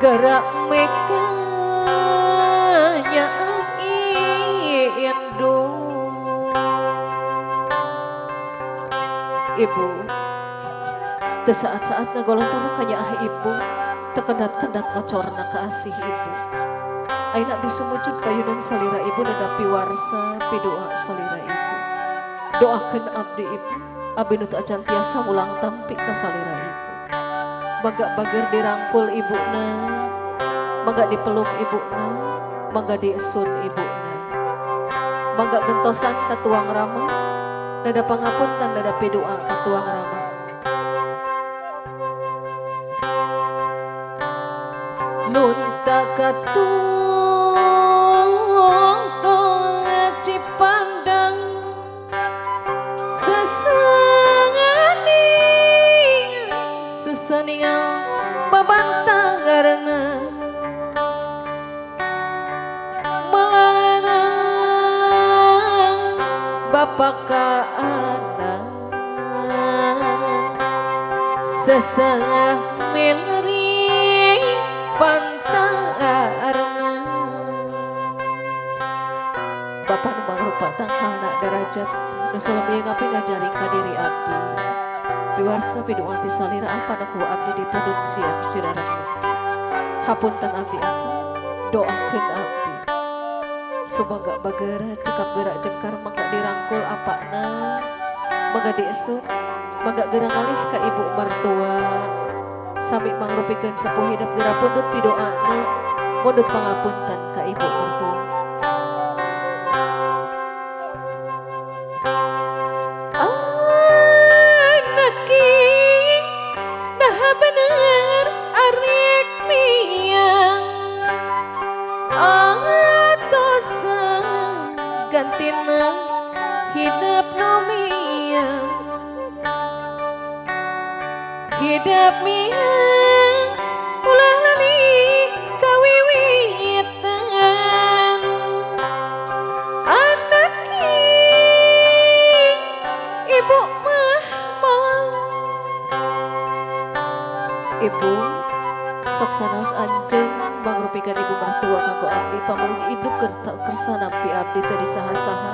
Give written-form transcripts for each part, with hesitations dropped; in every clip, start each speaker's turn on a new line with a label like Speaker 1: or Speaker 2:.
Speaker 1: gerak mekanya Indo. Ibu teu saat-saat ngagolontor kanya ibu tekendat-kendat ngocorna ka asih ibu. Aina bisa mujud payunan salira ibu nedapi warsa pidoa salira ibu. Doakeun abdi ibu, abdi nu teu acan tiasa ulang tampi ka salira ibu. Mangga bager dirangkul ibuna, mangga dipeluk ibuna, mangga diesun ibuna. Mangga gentosan ka tuang rama, nada pangapunten nada pidoa ka tuang rama. Lunta katung tong Cipandang sesaningan babantagarna melanang bapak ka anak sesah meleri pantarna. Bapak nu mangrupa tangkalna derajat nu salemieu ngapi ngajaring ka diri abdi. Biwarsa pidoa ti salira apa ku abdi dipundut siap sirarana. Hapunten abdi aku doakeun abdi. Sumangga bagera cekap gerak jengkar mangga dirangkul apana, mangga diesut, mangga geura ngalih ka ibu mertua. Sami mangrupikeun sepuh hidup geura pundut pidoana, pundut pangapunten ka ibu mertua. Gantina hidup nomiang, hidup miang ulah lali kawiwitan anak ibu mah ibu sok sanaos anjeun mangrupikan ibu mertua kanggo abdi pamurugi ibu kersa nampi abdi tadi saha-saha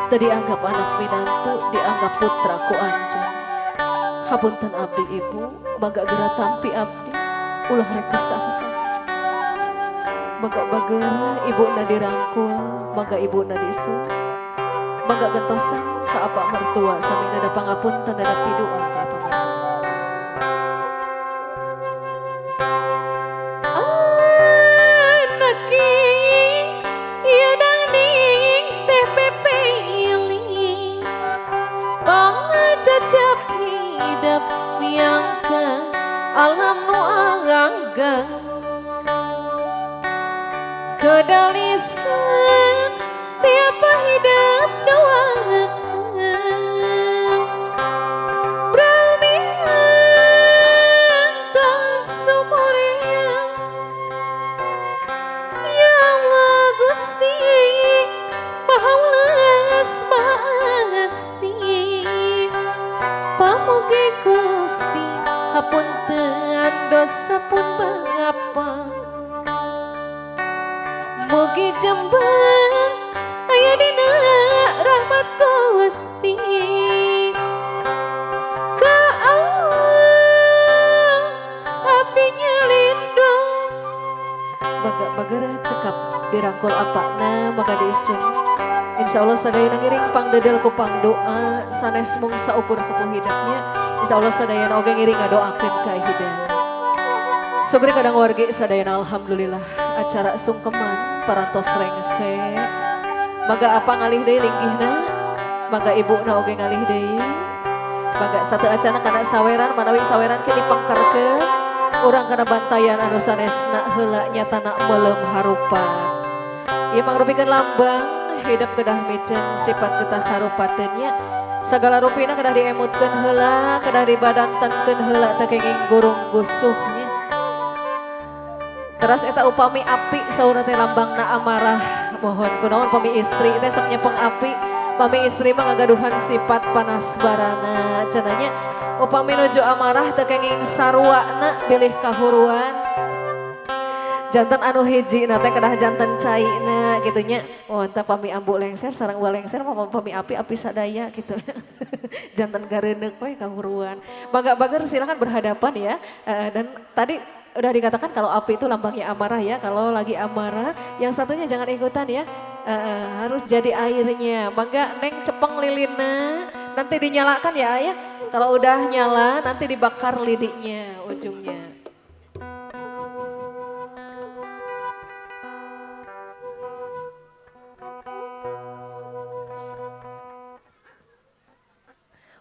Speaker 1: tadi anggap anak minantu dianggap putra ku anjeun. Hapunten abdi ibu mangga geura tampi abdi ulah rek saha-saha mangga bageura ibuna dirangkul mangga ibuna disu mangga gentosan ka apa mertua sami nada pangapunten nada pidoa ka apa mertua. Hidup miangka alam nu anggang kedalisan tiapa hidup doang beranian kasumurian ya Allah Gusti bahaulas makasih pamugi Gusti hapunten dosa pun bangapa mugi jembar aya dina rahmat Gusti ka Allah abdi nyalindung bagera cekap dirangkul apana maka diisun. Insya Allah sadayana ngiring pangdedel ku pangdoa sanes mung saukur sepuh hidupnya. Insya Allah sadayana oge ngiring ngadoakeun ka hideung. Sugri kadang wargi sadayana alhamdulillah acara sungkeman parantos rengse. Mangga apa ngalih deui linggihna, mangga ibuna oge ngalih deui. Mangga sateu acana kana saweran manawi saweran ke dipangkarkeun urang kana bantayan anu sanesna heula nyatana meuleum harupan. Ieu mangrupikeun lambang hidup kedah micen sifat kita sarupatennya segala rupina kedah diemutkeun heula kedah dibadantenkeun heula teu kenging gurung gusuhnya teras eta upami api saur teh lambangna amarah mohon kunaon pami istri teh sok nyepeng api pami istri mah ngagaduhan sifat panas barana cenanya upami nuju amarah teu kenging sarwana bilih kahuruan Jantan anu hiji nate kedah jantan caina gitunya. Oh entah pami ambu lengser sareng ulah lengser pami api sadaya gitu. Jantan gareuneuh we kahuruan. Mangga bager silakan berhadapan ya. Dan tadi udah dikatakan kalau api itu lambangnya amarah ya. Kalau lagi amarah yang satunya jangan ikutan ya. Harus jadi airnya. Mangga neng cepeng lilinna nanti dinyalakan ya ayah. Kalau udah nyala nanti dibakar lidiknya ujungnya.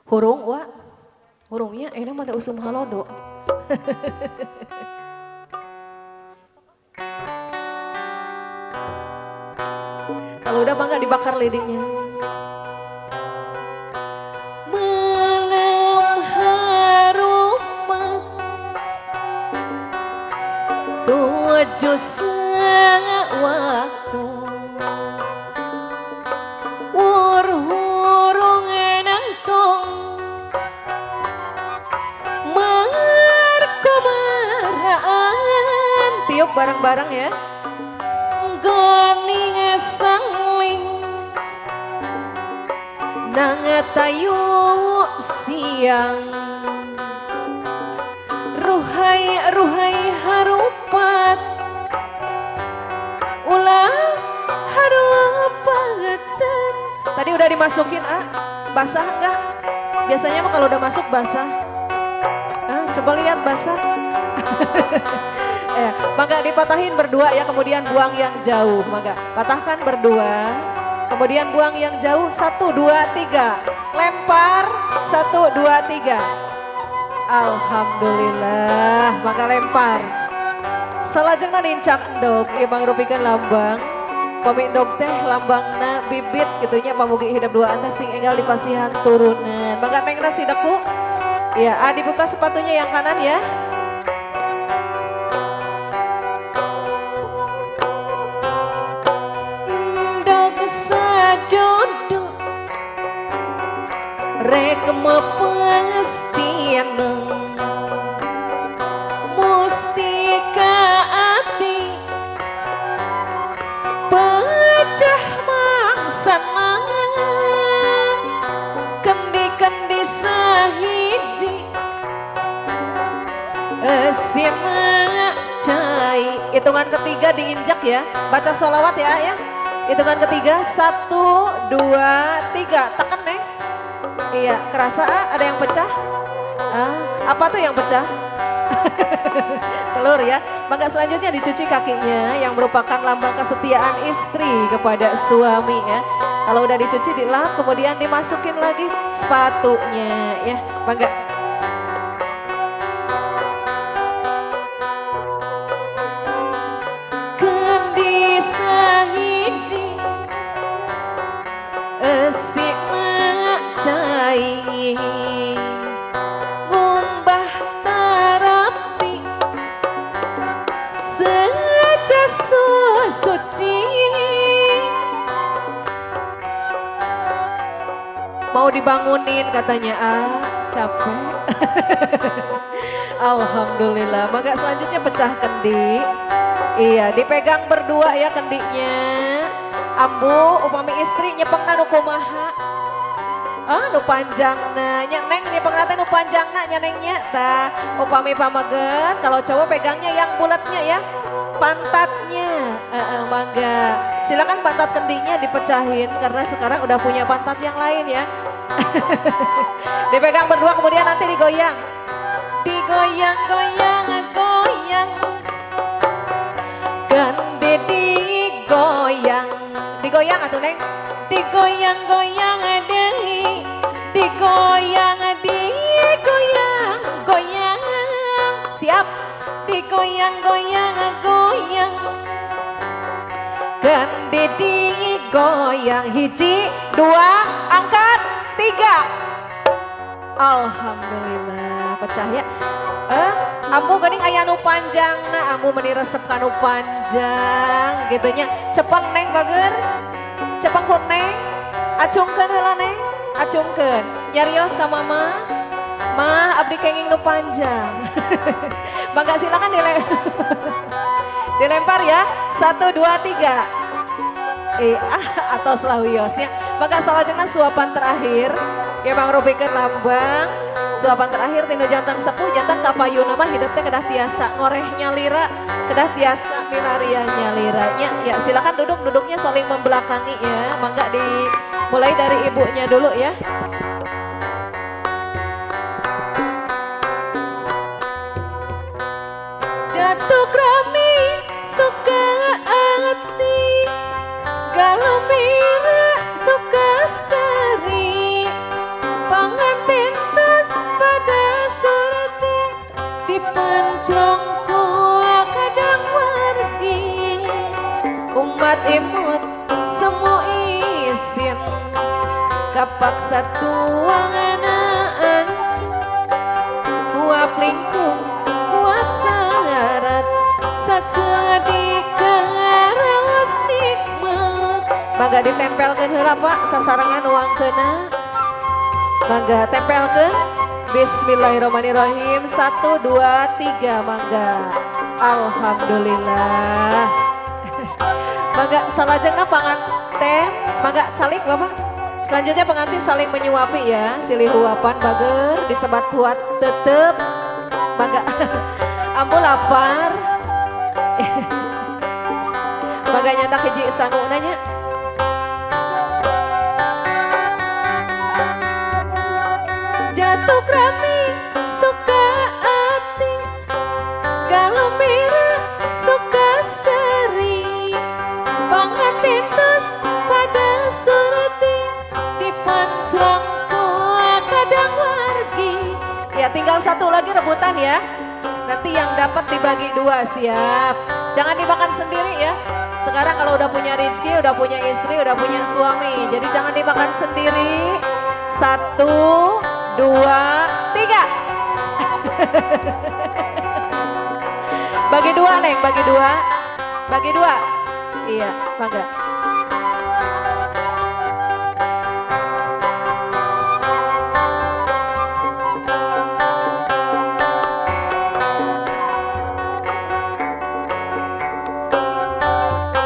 Speaker 1: Hurung wa, hurungnya enak mana usum halodo. Kalau udah bangga dibakar lidiknya. Malam harumat 7 waktu. Tiup bareng-bareng ya. Goni ngesangling nang tayu siang. Ruhai harupat ulah harupatan. Tadi udah dimasukin basah enggak? Biasanya mah kalau udah masuk basah. Coba lihat basah. Ya, maka dipatahin berdua ya, kemudian buang yang jauh. Maka patahkan berdua, kemudian buang yang jauh. 1, 2, 3. Lempar. 1, 2, 3. Alhamdulillah. Maka lempar. Salajengna nincak endog, ieu mangrupikeun lambang. Pami endog teh lambangna bibit gitunya pamugi hidup duaan teh sing enggal dipasihan turunan. Maka nengna sideku. Ya, dibuka sepatunya yang kanan ya. Jodoh rek mepestiin mustika ati pecah mangsana kendi sahiji sina cai. Hitungan ketiga diinjak ya, baca sholawat ya. Hitungan ketiga 1, 2, 3. Tekan neng. Iya, kerasa ada yang pecah? Apa tuh yang pecah? Telur ya. Maka selanjutnya dicuci kakinya yang merupakan lambang kesetiaan istri kepada suami ya. Kalau udah dicuci dilap kemudian dimasukin lagi sepatunya ya. Mangga. Ngumbah terapi sejasu suci mau dibangunin katanya capek. Alhamdulillah. Maka selanjutnya pecah kendi. Iya dipegang berdua ya kendinya. Ambu upami istri nyepengna nu kumaha. Nu panjangna nya neng nyepengna teh nu panjangna nya nengnya tah upami pamageun kalau cowok pegangnya yang bulatnya ya pantatnya. Mangga silakan pantat kendinya dipecahin karena sekarang udah punya pantat yang lain ya. Dipegang berdua kemudian nanti digoyang goyang gande digoyang atuh neng digoyang deui digoyang siap digoyang gande digoyang 1, 2 angkat 3. Alhamdulillah pecah ya. Ambu geuning aya nu panjang ambu meuni resep ka nu panjang gitunya. Cepeng neng bager. Cepeng ku neng. Acungkeun heula neng. Acungkeun. Nyarios ka mama. Ma abdi kenging nu panjang. Mangga silakan Dilempar ya. 1, 2, 3. Atau selawiosnya. Maka salajengna suapan terakhir. Ya Bang Rupikeun lambang. Suapan terakhir tino jantan sepuh jantan kapayuna mah hidupnya kedah tiasa ngoreh nyalira, kedah tiasa milaria nyaliranya. Ya silakan duduknya saling membelakangi ya. Mangga dimulai dari ibunya dulu ya. Jatuh krami suka hati, galembira suka seri, panganten tas pada surati, dipencong kadang wargi, umat imut semu isin, kapak satu wanganaan, uap lingkung, uap sangarat, sakadika raos nikmat. Mangga ditempelkeun heula Pak sasarengan uangkeuna. Mangga tempelkeun. Bismillahirrahmanirrahim. 1, 2, 3 mangga. Alhamdulillah. Mangga salajengna panganten, mangga calik Bapak. Selanjutnya pengantin saling menyuapi ya, silih huapan bager disebat kuat tetep. Mangga ampun lapar. Mangga nyandak hiji sanggup nanya. Jatuh krami suka hati, galembira suka seri, panganten tos pada surati, dipancong kadang wargi. Ya tinggal satu lagi rebutan ya. Nanti yang dapat dibagi 2 siap. Jangan dimakan sendiri ya. Sekarang kalau udah punya rezeki, udah punya istri, udah punya suami. Jadi jangan dimakan sendiri. 1, 2, 3. Bagi 2 Neng, bagi 2. Bagi 2. Iya, mangga.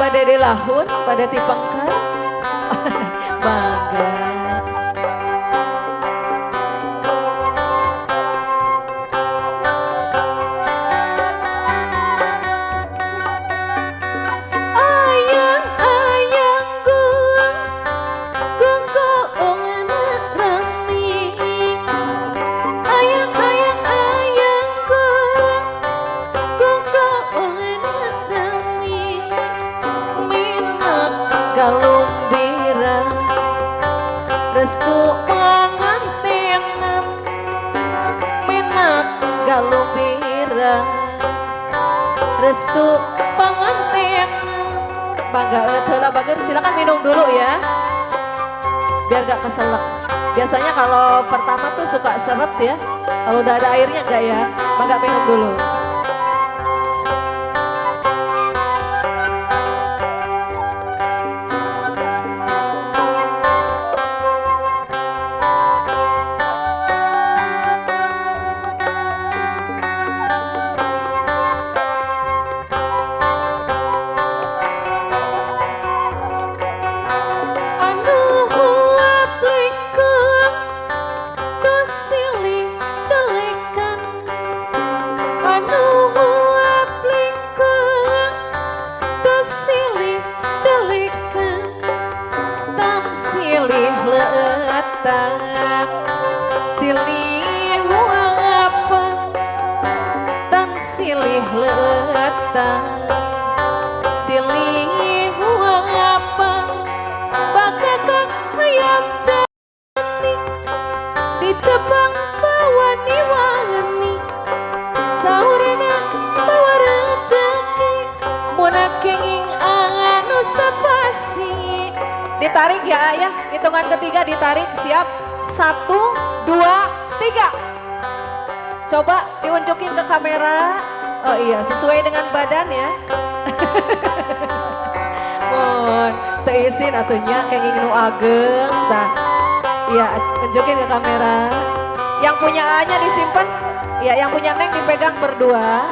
Speaker 1: Pada dilahun, pada tipengker. Mangga. Galumbira restu pangantenan, menak galumbira restu pangantenan. Bangga heula bager, silakan minum dulu ya biar gak keselak. Biasanya kalau pertama tuh suka seret ya, kalau udah ada airnya enggak ya. Bangga minum dulu. Silih huapan dan silih letang, silih huapan bakakan hayam jani di Jepang bawani-wani saurina bawa rezeki muna kenging anu sapasi. Ditarik ya ayah, hitungan ketiga ditarik, siap. 1, 2, 3. Coba diunjukin ke kamera. Oh iya, sesuai dengan badan ya. Mohon teisin atunya kenging nu ageng. Nah, iya unjukin ke kamera. Yang punya A-nya disimpan. Ya, yang punya Neng dipegang berdua.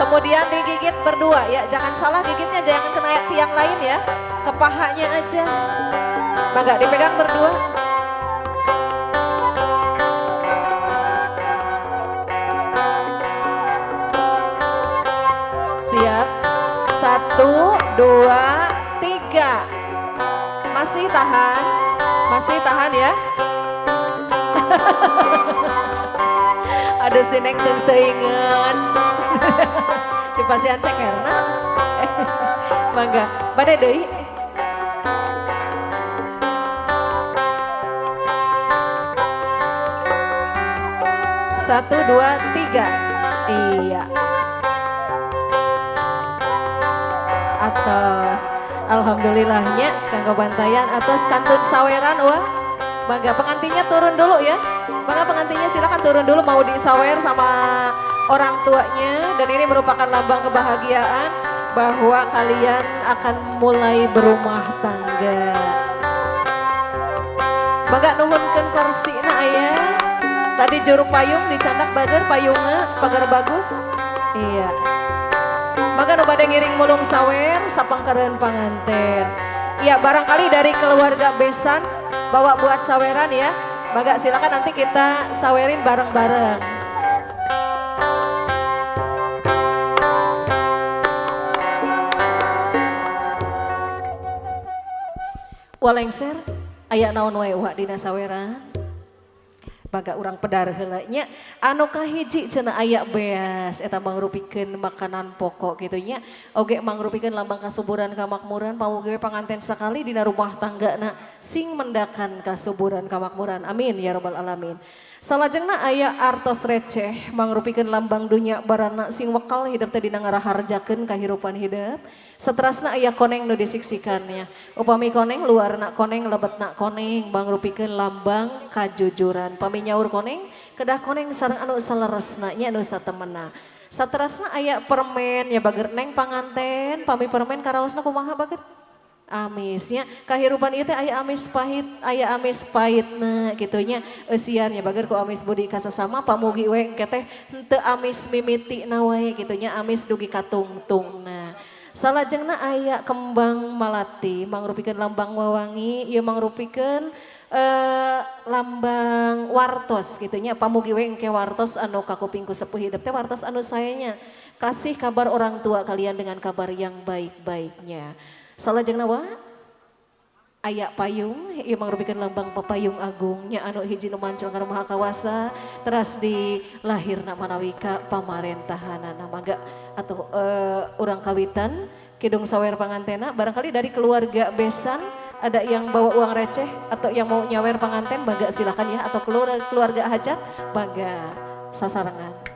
Speaker 1: Kemudian digigit berdua ya, jangan salah gigitnya, jangan kena tiang lain ya, ke pahanya aja. Mangga dipegang berdua. Siap, 1, 2, 3. Masih tahan ya. Aduh si Neng teuingan. Di pasian cekerna. Mangga, bade deui. Satu, dua, tiga. Iya. Atos. Alhamdulillahnya kanggo bantayan atos kantun saweran wah. Mangga pengantinnya turun dulu ya. Mangga pengantinnya silakan turun dulu mau disawer sama orang tuanya, dan ini merupakan lambang kebahagiaan bahwa kalian akan mulai berumah tangga. Mangga nuhunkeun korsina aya. Tadi juru payung dicandak bager payungna pagar bagus. Iya. Maka nu bade ngiring mulung sawer sapangkareun panganten. Iya, barangkali dari keluarga besan bawa buat saweran ya. Maka silakan nanti kita sawerin bareng-bareng. Walengser aya naon wae wa dina saweran? Baga urang pedar heula nya anu kahiji cenah aya beas eta mangrupikeun makanan pokok kitu nya, oge mangrupikeun lambang kasuburan kamakmuran pamugi panganten sakali dina rumah tanggana sing mendakan kasuburan kamakmuran, amin ya rabbal alamin. Salajengna aya artos receh mangrupikeun lambang dunya barana sing wekal hidup teh dina ngaraharjakeun kahirupan hidup. Saterasna aya koneng nu disiksikannya. Upami koneng luarna koneng lebetna koneng mangrupikeun lambang kajujuran. Pami nyaur koneng kedah koneng sareng anu saleresna nya anu satemena. Saterasna aya permen ya bager neng panganten, pami permen karaosna kumaha bager? Amisnya kahirupan itu aya amis pahitna gitunya eusian ya bager ku amis budi kasasama pamugi we engke teh henteu amis mimiti na wae gitunya amis dugi katungtungna. Salajengna aya kembang malati mangrupikeun lambang wawangi ieu mangrupikeun lambang wartos gitunya pamugi we engke wartos anu kakuping ku sepuh hidup teh wartos anu sayanya kasih kabar orang tua kalian dengan kabar yang baik-baiknya. Salajengna wa aya payung ieu mangrupikeun lambang papayung agungnya anu hiji nu mancel kana maha kawasa teras di lahirna manawi ka pamarentahanana. Mangga atuh urang kawitan kidung sawer pangantena barangkali dari keluarga besan ada yang bawa uang receh atau yang mau nyawer panganten mangga silakan ya, atau keluarga hajat mangga sasarengan.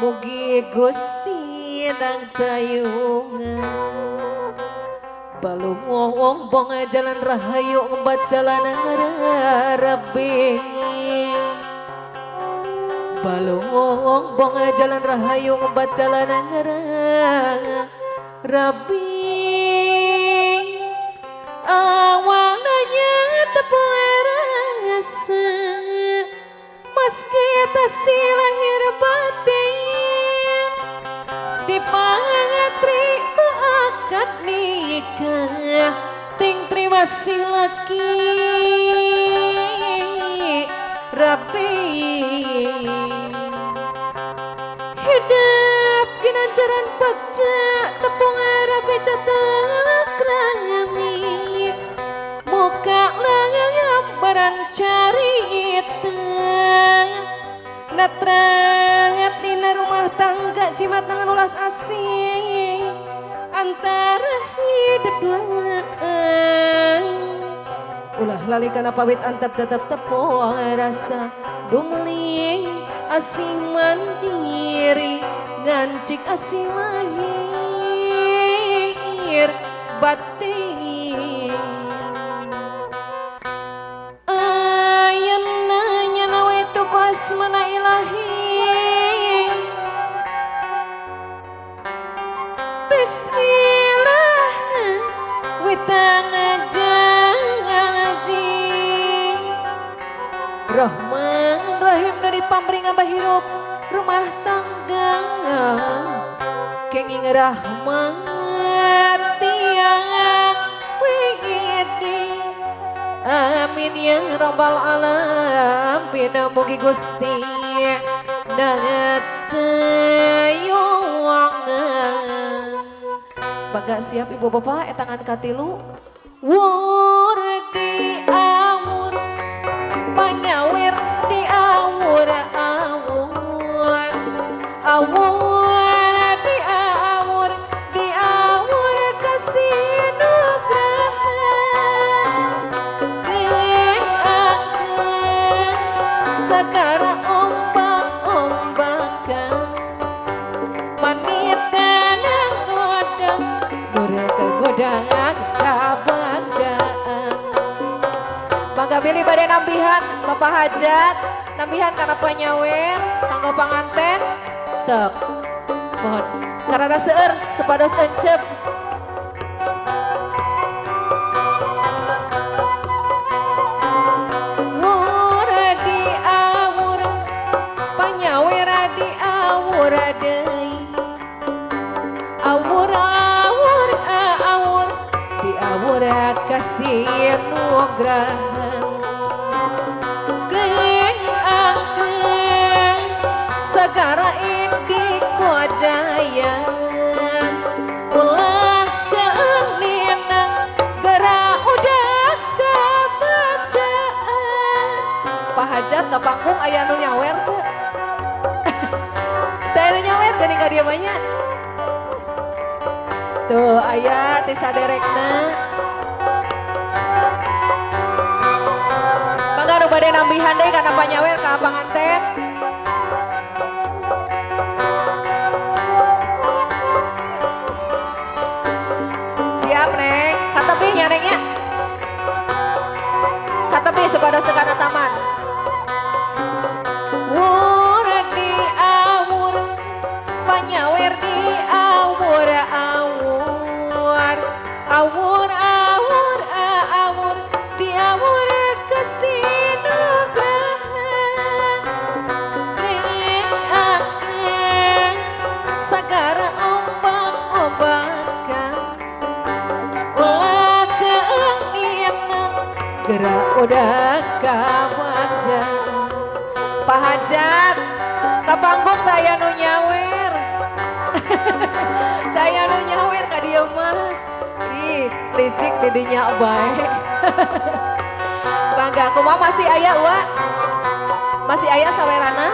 Speaker 1: Mugi Gusti nang tayungan balung bong jalan rahayu ngebat jalan ngarabing balung bong jalan rahayu ngebat jalan ngarabing awalnya tepung rasa meski tasi lahir batin dipangantri ku akad nikah ting terima si laki rapi hidup ginanjaran bakca tepung rapi catak rami muka lambaran carita natrangat dina rumah tangga cimat dengan ulas asing antara hidup dua Ulah lali kana pawit antap tetap tepung rasa dumeli asing mandiri ngancik asing lahir batin ayeuna nyana we tugas mana ilahi bismillah witana Rahman Rahim dari pamringan bahirup rumah tangga kenging rahmat tiang wigidi amin ya rabbal alamin mugi Gusti nangateuangan Baga siap ibu bapak etangan katilu wurdi amur panyawer di awur di awur kasih nugrahan sakara ombak-ombakan manitan ngodang mereka godang kabacaan Bangga pilih pada nambihan Bapak Hajat nambihan karena panyawer kanggo panganten sok mohon karena seueur sepados encep di awur panyawer di awur deui awur di awur kasih nugrahan segara indi kuajayan ulah keeninang gara udah kebacaan Pak Hajat ke panggung aya nu nyawer tuh teh nu nyawer gini gak dia banyak tuh aya ti saderekna mangga nu bade nambihan deui kana panyawer ka panganten siap neng katepi nya nengnya katepi sepados tekana taman wur di awur panyawer di awur di awur kasih nugrahan sagara ombak-ombakan ulah keeninang gerak udah kawajan Pak Hajat ka panggung daya nu nyawer daya nu nyawer ka dieu mah ih licik di dinya bae bangga kumaha masih aya uak masih aya sawerana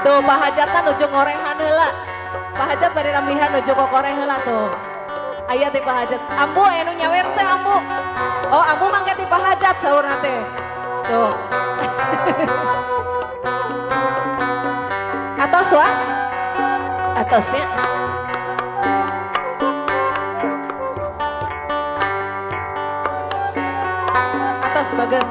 Speaker 1: tuh Pak Hajatna nuju ngorehan heula Pak Hajat bade rambihan nuju kokoreh heula tuh aya ti Pak Hajat ambu aya nu nyawer teh ambu oh ambu mangke ti Pak Hajat saurna teh tuh atos wa atosnya atos bageun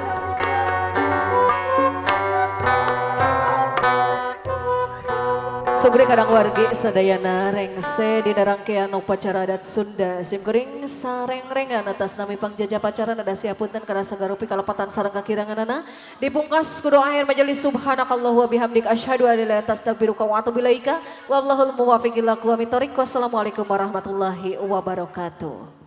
Speaker 1: Sugri kadang wargi sadayana rengse di rangkaian upacara adat Sunda simkuring sareng-rengan atas nami pangjaja pacaran ada siapunten kana sagarupi kalepatan sareng kakiranganana dipungkas kudu akhir majelis subhanakallahu wa bihamdik asyhadu an la ilaha illa anta astaghfiruka wa atubu ilaika wallahul muwaffiq ila aqwamit thoriq wassalamualaikum warahmatullahi wabarakatuh.